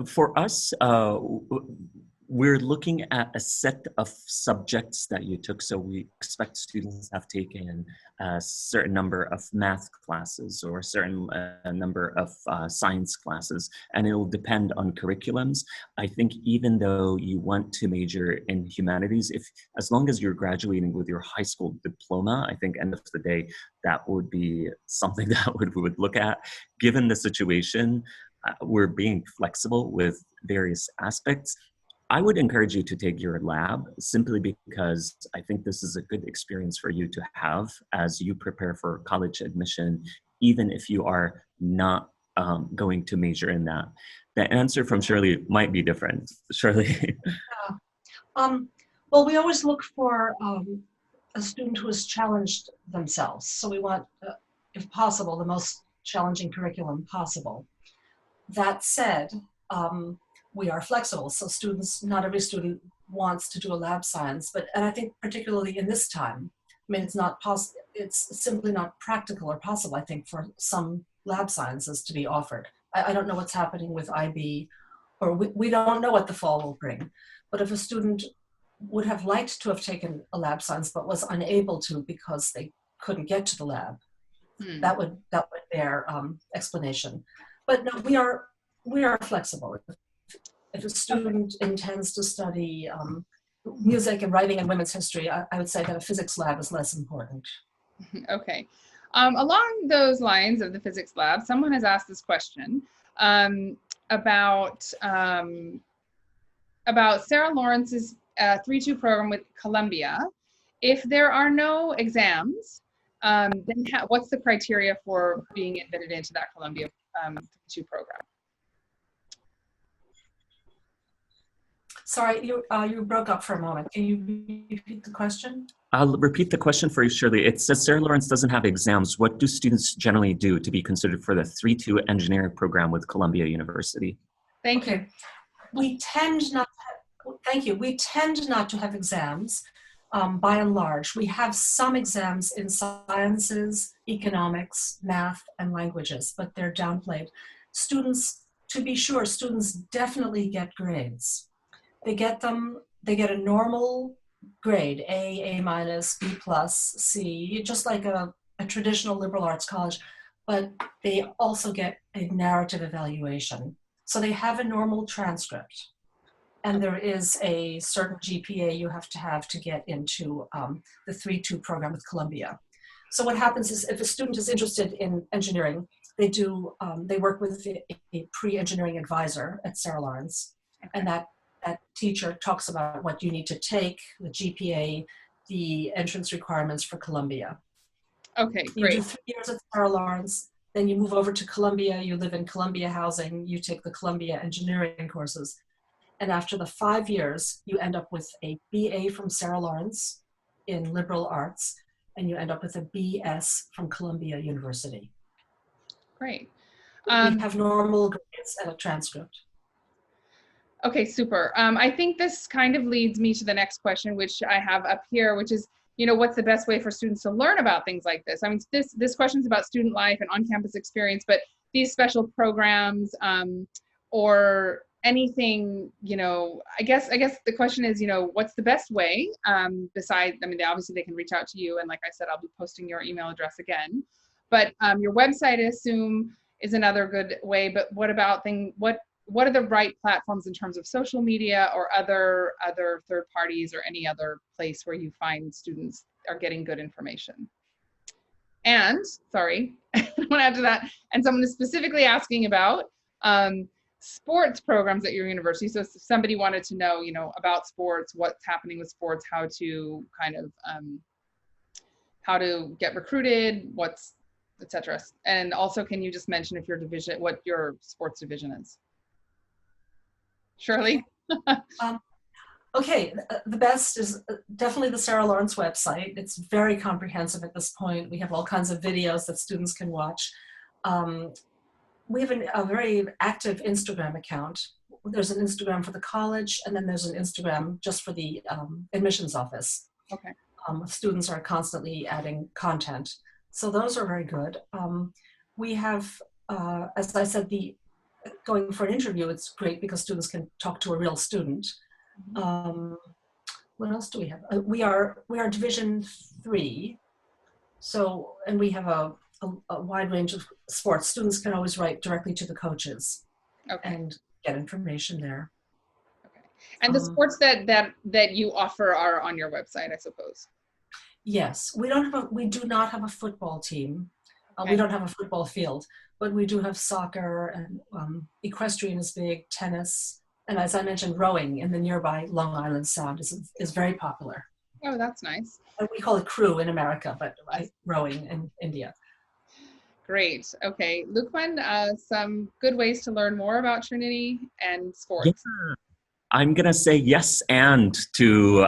For us, we're looking at a set of subjects that you took. So we expect students have taken a certain number of math classes or a certain number of science classes, and it will depend on curriculums. I think even though you want to major in humanities, as long as you're graduating with your high school diploma, I think end of the day, that would be something that we would look at. Given the situation, we're being flexible with various aspects. I would encourage you to take your lab simply because I think this is a good experience for you to have as you prepare for college admission, even if you are not going to major in that. The answer from Shirley might be different. Shirley? Well, we always look for a student who has challenged themselves. So we want, if possible, the most challenging curriculum possible. That said, we are flexible. So not every student wants to do a lab science, and I think particularly in this time, I mean, it's simply not practical or possible, I think, for some lab sciences to be offered. I don't know what's happening with IB, or we don't know what the fall will bring. But if a student would have liked to have taken a lab science, but was unable to because they couldn't get to the lab, that would bear explanation. But no, we are flexible. If a student intends to study music and writing and women's history, I would say that a physics lab is less important. Okay. Along those lines of the physics lab, someone has asked this question about Sarah Lawrence's 3-2 program with Columbia. If there are no exams, then what's the criteria for being admitted into that Columbia 3-2 program? Sorry, you broke up for a moment. Can you repeat the question? I'll repeat the question for you, Shirley. It says Sarah Lawrence doesn't have exams. What do students generally do to be considered for the 3-2 engineering program with Columbia University? Thank you. We tend not to have exams by and large. We have some exams in sciences, economics, math, and languages, but they're downplayed. Students, to be sure, students definitely get grades. They get a normal grade, A minus, B plus, C, just like a traditional liberal arts college. but they also get a narrative evaluation. So they have a normal transcript, and there is a certain GPA you have to get into the 3-2 program with Columbia. So what happens is if a student is interested in engineering, they work with a pre-engineering advisor at Sarah Lawrence, and that teacher talks about what you need to take, the GPA, the entrance requirements for Columbia. Okay, You great. do 3 years at Sarah Lawrence, then you move over to Columbia, you live in Columbia housing, you take the Columbia engineering courses, and after the 5 years, you end up with a BA from Sarah Lawrence in liberal arts, and you end up with a BS from Columbia University. Great. We have normal grades and a transcript. Okay, super. I think this kind of leads me to the next question, which I have up here, which is, you know, what's the best way for students to learn about things like this? I mean, this question is about student life and on-campus experience, but these special programs or anything, you know, I guess the question is, you know, what's the best way besides, I mean, obviously they can reach out to you. And like I said, I'll be posting your email address again, but your website, I assume, is another good way. But what about what are the right platforms in terms of social media or other third parties or any other place where you find students are getting good information? And sorry, I want to add to that. And someone is specifically asking about sports programs at your university. So if somebody wanted to know, you know, about sports, what's happening with sports, how to kind of, how to get recruited, etc. And also, can you just mention if your division, what your sports division is? Shirley? Okay, the best is definitely the Sarah Lawrence website. It's very comprehensive at this point. We have all kinds of videos that students can watch. We have a very active Instagram account. There's an Instagram for the college, and then there's an Instagram just for the admissions office. Okay. Students are constantly adding content. So those are very good. We have, as I said, going for an interview, it's great because students can talk to a real student. What else do we have? We are Division 3, so, and we have a wide range of sports. Students can always write directly to the coaches and get information there. Okay. And the sports that you offer are on your website, I suppose. Yes, we do not have a football team. We don't have a football field, but we do have soccer, and equestrian is big, tennis, and as I mentioned, rowing in the nearby Long Island Sound is very popular. Oh, that's nice. We call it crew in America, but rowing in India. Great. Okay, Lukman, some good ways to learn more about Trinity and sports. Yeah. I'm going to say yes and to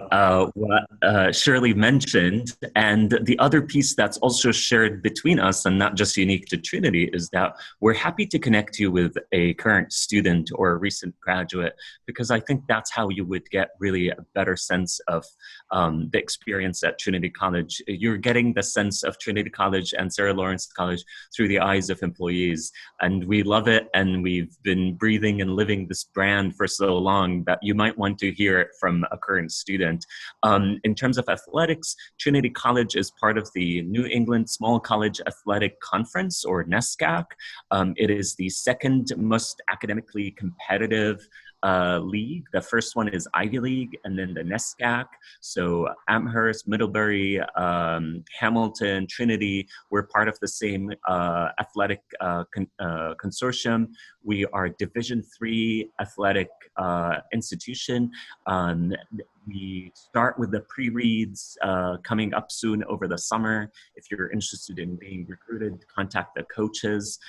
what Shirley mentioned. And the other piece that's also shared between us and not just unique to Trinity is that we're happy to connect you with a current student or a recent graduate, because I think that's how you would get really a better sense of the experience at Trinity College. You're getting the sense of Trinity College and Sarah Lawrence College through the eyes of employees. And we love it. And we've been breathing and living this brand for so long that you might want to hear it from a current student. In terms of athletics, Trinity College is part of the New England Small College Athletic Conference, or NESCAC. It is the second most academically competitive league. The first one is Ivy League, and then the NESCAC. So Amherst, Middlebury, Hamilton, Trinity, we're part of the same athletic consortium. We are Division III athletic institution. We start with the pre-reads coming up soon over the summer. If you're interested in being recruited, contact the coaches.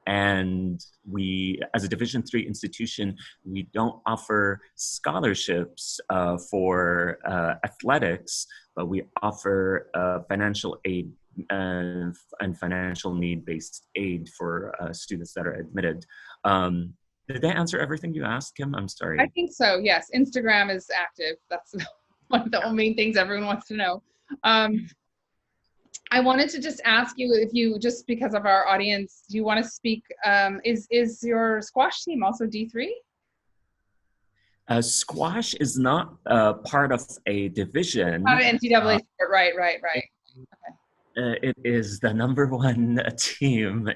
And we, as a Division III institution, we don't offer scholarships for athletics, but we offer financial aid and financial need-based aid for students that are admitted. Did that answer everything you asked, Kim? I'm sorry. I think so, yes. Instagram is active. That's one of the main things everyone wants to know. I wanted to just ask you if you, just because of our audience, do you want to speak, is your squash team also D3? Squash is not part of a division. Not an NCAA sport, right. Okay. It is the #1 team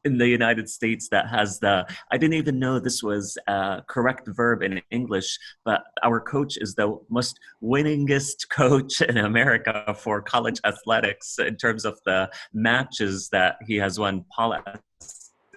in the United States that has I didn't even know this was a correct verb in English, but our coach is the most winningest coach in America for college athletics in terms of the matches that he has won. Paul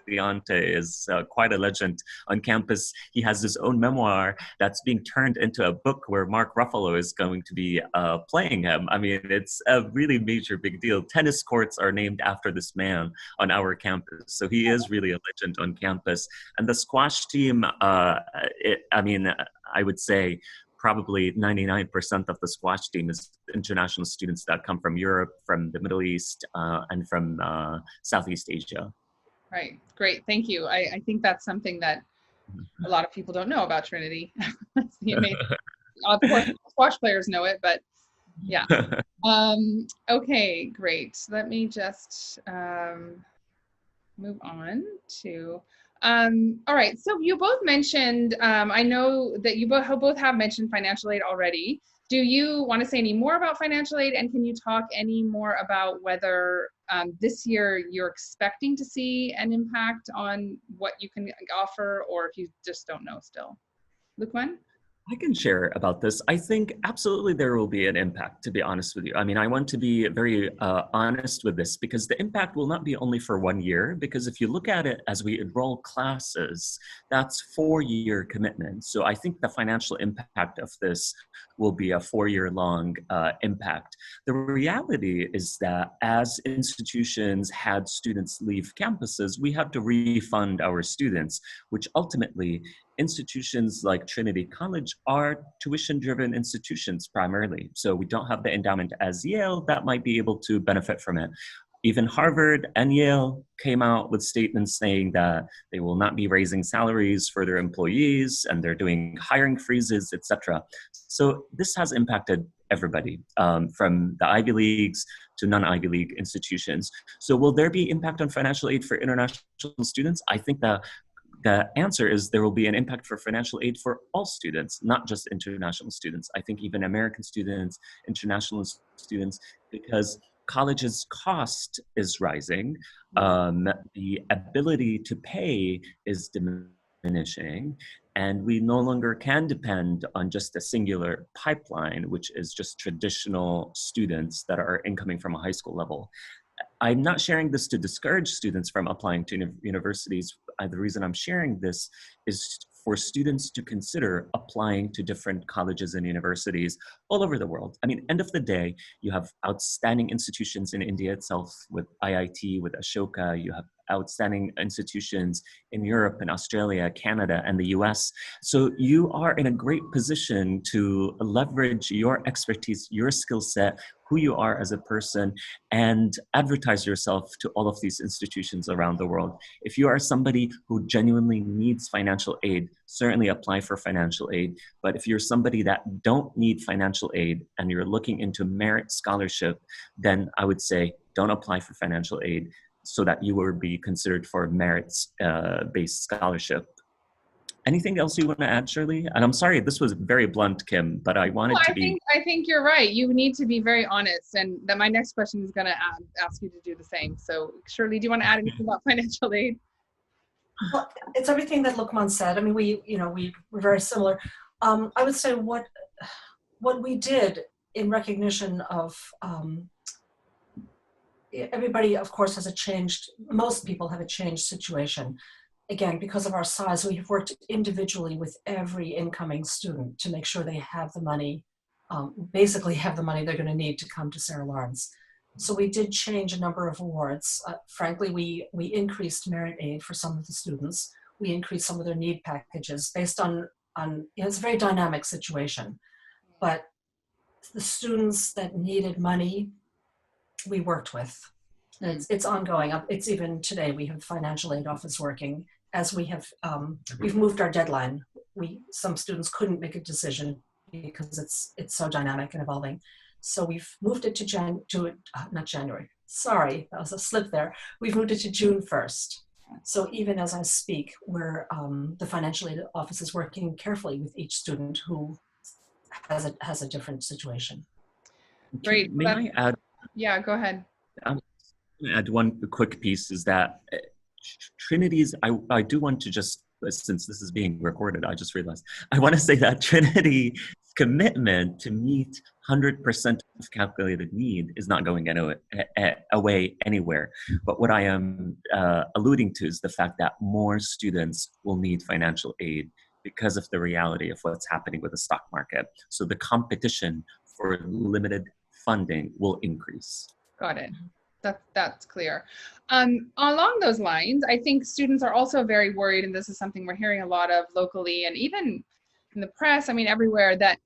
Deontay is quite a legend on campus. He has his own memoir that's being turned into a book where Mark Ruffalo is going to be playing him. I mean, it's a really major big deal. Tennis courts are named after this man on our campus. So he is really a legend on campus. And the squash team, I would say probably 99% of the squash team is international students that come from Europe, from the Middle East, and from Southeast Asia. Right. Great. Thank you. I think that's something that a lot of people don't know about Trinity. Of course, squash players know it, but yeah. Okay, great. Let me just move on to, all right. So you both mentioned, I know that you both have mentioned financial aid already. Do you want to say any more about financial aid? And can you talk any more about whether this year you're expecting to see an impact on what you can offer, or if you just don't know still? Lukman? I can share about this. I think absolutely there will be an impact, to be honest with you. I mean, I want to be very honest with this, because the impact will not be only for 1 year, because if you look at it as we enroll classes, that's 4-year commitment. So I think the financial impact of this will be a 4-year-long impact. The reality is that as institutions had students leave campuses, we had to refund our students, which ultimately institutions like Trinity College are tuition-driven institutions primarily. So we don't have the endowment as Yale that might be able to benefit from it. Even Harvard and Yale came out with statements saying that they will not be raising salaries for their employees and they're doing hiring freezes, etc. So this has impacted everybody, from the Ivy Leagues to non-Ivy League institutions. So will there be impact on financial aid for international students? I think that the answer is there will be an impact for financial aid for all students, not just international students. I think even American students, international students, because college's cost is rising, the ability to pay is diminishing, and we no longer can depend on just a singular pipeline, which is just traditional students that are incoming from a high school level. I'm not sharing this to discourage students from applying to universities. The reason I'm sharing this is for students to consider applying to different colleges and universities all over the world. I mean, end of the day, you have outstanding institutions in India itself with IIT, with Ashoka. You have outstanding institutions in Europe and Australia, Canada, and the US. So you are in a great position to leverage your expertise, your skill set, who you are as a person, and advertise yourself to all of these institutions around the world. If you are somebody who genuinely needs financial aid, certainly apply for financial aid. But if you're somebody that don't need financial aid and you're looking into merit scholarship, then I would say don't apply for financial aid so that you will be considered for merits-based scholarship. Anything else you want to add, Shirley? And I'm sorry, this was very blunt, Kim, but I wanted to be... I think you're right. You need to be very honest. And then my next question is going to ask you to do the same. So Shirley, do you want to add anything about financial aid? Well, it's everything that Lukman said. I mean, we're very similar. I would say what we did in recognition of everybody, of course, most people have a changed situation. Again, because of our size, we have worked individually with every incoming student to make sure they have the money, basically have the money they're going to need to come to Sarah Lawrence. So we did change a number of awards. Frankly, we increased merit aid for some of the students. We increased some of their need packages based on it's a very dynamic situation. But the students that needed money, we worked with. It's ongoing. It's even today, we have financial aid office working as we have, we've moved our deadline. Some students couldn't make a decision because it's so dynamic and evolving. So we've moved it to not January. Sorry, that was a slip there. We've moved it to June 1st. So even as I speak, the financial aid office is working carefully with each student who has a different situation. Great. May I add Yeah, go ahead. I'm gonna add one quick piece is that Trinity's, I do want to just, since this is being recorded, I just realized, I want to say that Trinity's commitment to meet 100% of calculated need is not going away anywhere. But what I am alluding to is the fact that more students will need financial aid because of the reality of what's happening with the stock market. So the competition for limited funding will increase. Got it. That's clear. Along those lines, I think students are also very worried, and this is something we're hearing a lot of locally and even in the press, I mean, everywhere, that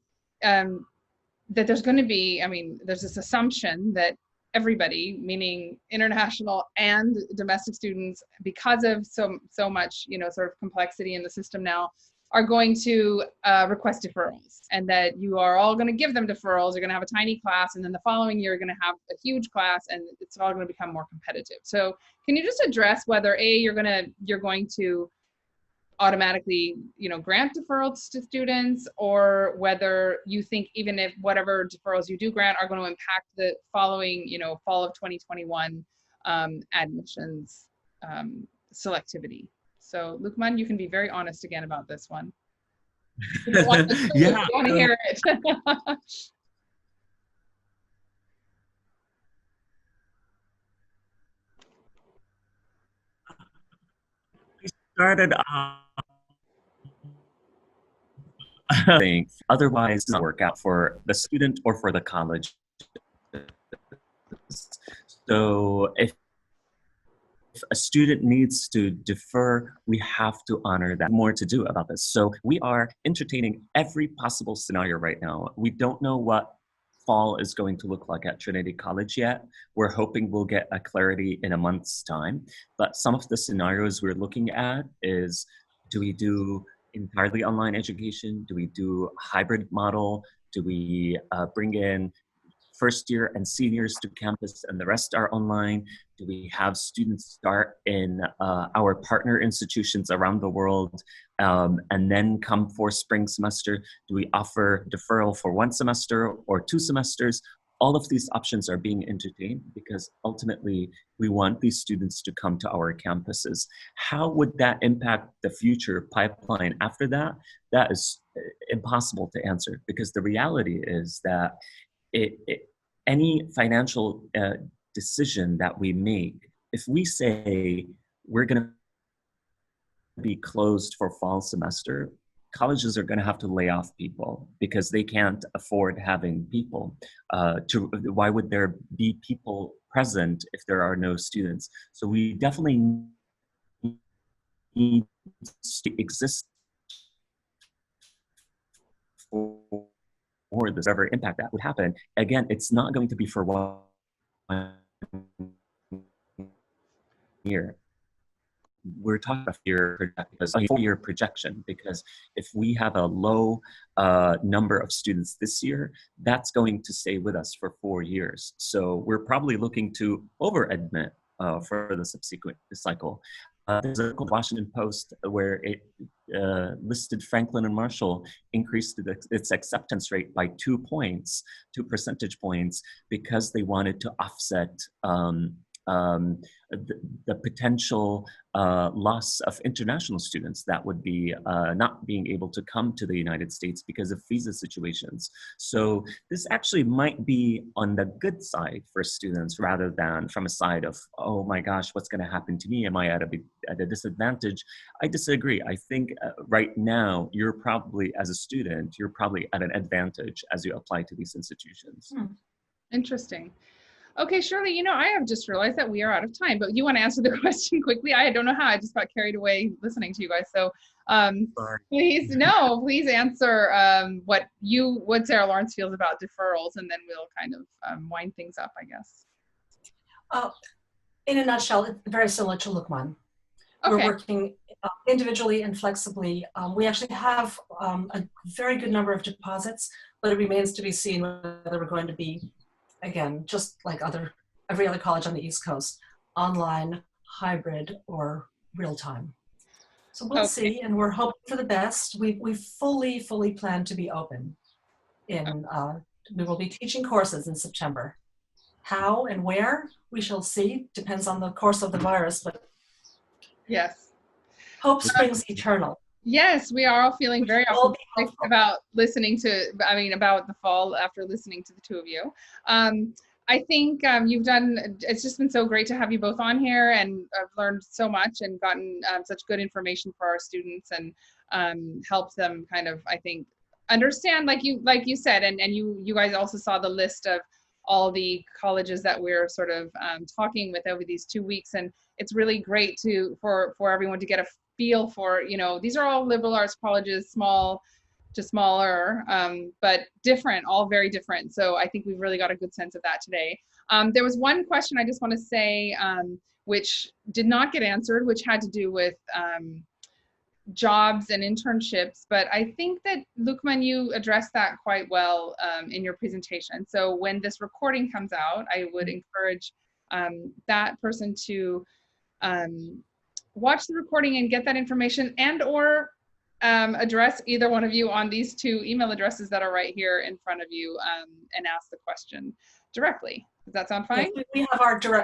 that there's going to be, I mean, there's this assumption that everybody, meaning international and domestic students, because of so much, you know, sort of complexity in the system now, are going to request deferrals, and that you are all going to give them deferrals. You're going to have a tiny class, and then the following year you're going to have a huge class, and it's all going to become more competitive. So can you just address whether you're going to automatically, you know, grant deferrals to students, or whether you think even if whatever deferrals you do grant are going to impact the following, you know, fall of 2021 admissions selectivity? So Lukman, you can be very honest again about this one. You don't want to, Yeah, you want to hear it. we started otherwise it doesn't work out for the student or for the college. So if a student needs to defer, we have to honor that. More to do about this. So we are entertaining every possible scenario right now. We don't know what fall is going to look like at Trinity College yet. We're hoping we'll get a clarity in a month's time. But some of the scenarios we're looking at is, do we do entirely online education? Do we do a hybrid model? Do we bring in first year and seniors to campus and the rest are online? Do we have students start in our partner institutions around the world and then come for spring semester? Do we offer deferral for 1 semester or 2 semesters? All of these options are being entertained because ultimately we want these students to come to our campuses. How would that impact the future pipeline after that? That is impossible to answer, because the reality is that any financial decision that we make, if we say we're going to be closed for fall semester, colleges are going to have to lay off people because they can't afford having people. Why would there be people present if there are no students? So we definitely need to exist for this whatever impact that would happen. Again, it's not going to be for 1 year. We're talking about a 4-year projection, because if we have a low number of students this year, that's going to stay with us for 4 years. So we're probably looking to over-admit for the subsequent cycle. There's a Washington Post where it listed Franklin and Marshall increased its acceptance rate by 2 percentage points, because they wanted to offset the potential loss of international students that would be not being able to come to the United States because of visa situations. So this actually might be on the good side for students rather than from a side of, oh my gosh, what's going to happen to me? Am I at a disadvantage? I disagree. I think right now, you're probably, as a student, you're probably at an advantage as you apply to these institutions. Interesting. Okay, Shirley, you know, I have just realized that we are out of time, but you want to answer the question quickly? I don't know how, I just got carried away listening to you guys. So please answer what Sarah Lawrence feels about deferrals, and then we'll kind of wind things up, I guess. In a nutshell, it's very similar to Lukman. Okay. We're working individually and flexibly. We actually have a very good number of deposits, but it remains to be seen whether we're going to be, again, just like every other college on the East Coast, online, hybrid, or real time. So we'll see, and we're hoping for the best. We fully plan to be open. We will be teaching courses in September. How and where, we shall see. Depends on the course of the virus, but Yes. hope springs eternal. Yes, we are all feeling very We'll all be optimistic hopeful. about about the fall after listening to the two of you. I think it's just been so great to have you both on here, and I've learned so much and gotten such good information for our students, and helped them kind of, I think, understand, like you said, and you guys also saw the list of all the colleges that we're sort of talking with over these 2 weeks, and it's really great for everyone to get a feel for, these are all liberal arts colleges, small to smaller, but different, all very different. So I think we've really got a good sense of that today. There was one question I just want to say, which did not get answered, which had to do with jobs and internships, but I think that Lukman, you addressed that quite well in your presentation. So when this recording comes out, I would encourage that person to watch the recording and get that information, and or address either one of you on these two email addresses that are right here in front of you, and ask the question directly. Does that sound fine? Yes,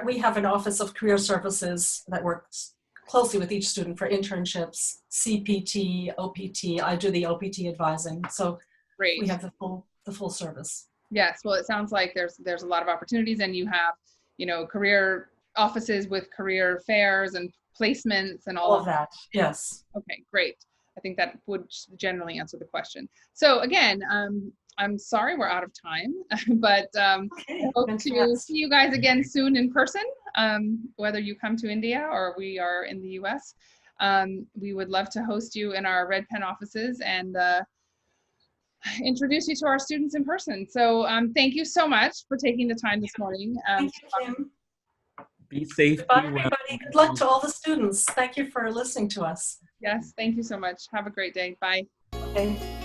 we have an Office of Career Services that works closely with each student for internships, CPT, OPT. I do the OPT advising, so Great. we have the full service. Yes, well, it sounds like there's a lot of opportunities, and you have, career offices with career fairs and placements and all of that. Yes. Okay, great. I think that would generally answer the question. So again, I'm sorry we're out of time, but I hope to see you guys again soon in person, whether you come to India or we are in the US. We would love to host you in our Red Pen offices and introduce you to our students in person. So thank you so much for taking the time this morning. Thank you, Kim. Be safe. Goodbye, everybody. Good luck to all the students. Thank you for listening to us. Yes, thank you so much. Have a great day. Bye. Okay.